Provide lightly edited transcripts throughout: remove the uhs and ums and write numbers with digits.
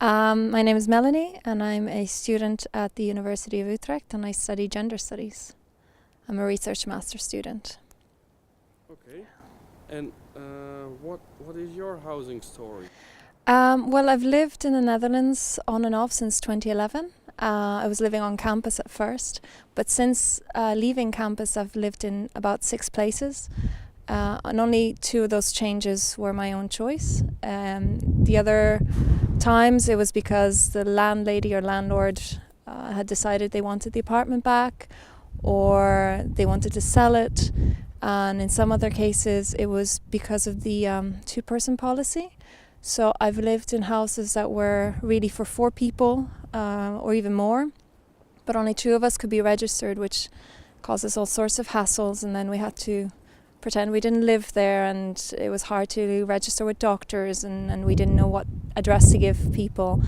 My name is Melanie, and I'm a student at the University of Utrecht, and I study gender studies. I'm a research master student. Okay. And what is your housing story? Well, I've lived in the Netherlands on and off since 2011. I was living on campus at first, but since leaving campus, I've lived in about 6 places. And only 2 of those changes were my own choice. The other times it was because the landlady or landlord had decided they wanted the apartment back, or they wanted to sell it. And in some other cases it was because of the 2-person policy. So I've lived in houses that were really for 4 people or even more, but only 2 of us could be registered, which causes all sorts of hassles, and then we had to pretend we didn't live there, and it was hard to register with doctors, and we didn't know what address to give people.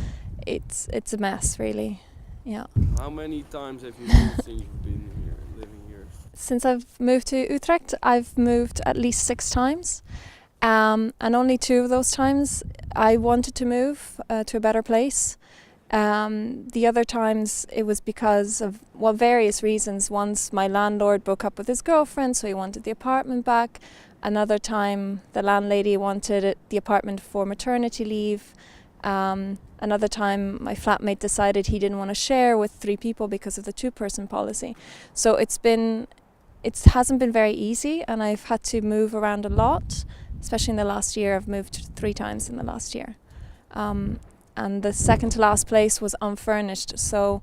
It's a mess, really. Yeah. How many times have you moved since you've been here, living here? Since I've moved to Utrecht, I've moved at least 6 times. And only 2 of those times I wanted to move to a better place. The other times it was because of, well, various reasons. Once my landlord broke up with his girlfriend, so he wanted the apartment back. Another time the landlady wanted the apartment for maternity leave. Another time my flatmate decided he didn't want to share with 3 people because of the 2-person policy. So it hasn't been very easy, and I've had to move around a lot. Especially in the last year, I've moved 3 times in the last year. And the second to last place was unfurnished, so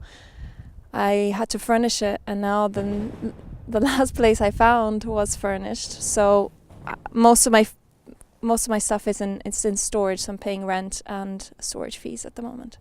I had to furnish it, and now the last place I found was furnished. So most of my stuff is in storage, so I'm paying rent and storage fees at the moment.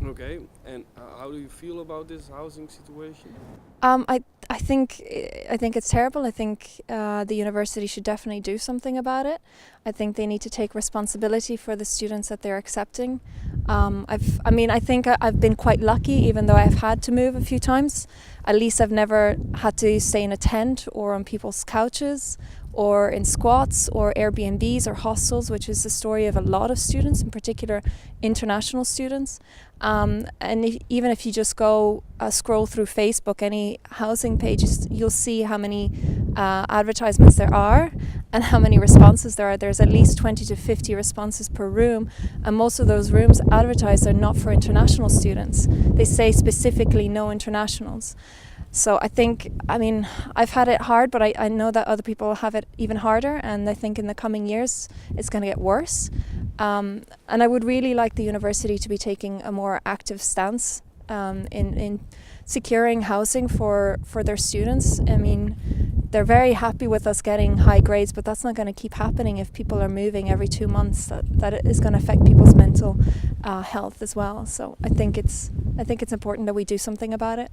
Okay. And how do you feel about this housing situation? I think it's terrible. I think the university should definitely do something about it. I think they need to take responsibility for the students that they're accepting. I think I've been quite lucky, even though I've had to move a few times. At least I've never had to stay in a tent or on people's couches or in squats or Airbnbs or hostels, which is the story of a lot of students, in particular international students. And even if you just go scroll through Facebook, any housing pages, you'll see how many advertisements there are and how many responses there are. There's at least 20 to 50 responses per room, and most of those rooms advertised are not for international students. They say specifically no internationals. So I've had it hard, but I know that other people have it even harder, and I think in the coming years it's going to get worse. And I would really like the university to be taking a more active stance in securing housing for their students. I mean, they're very happy with us getting high grades, but that's not going to keep happening if people are moving every 2 months. That is going to affect people's mental health as well. So I think it's important that we do something about it.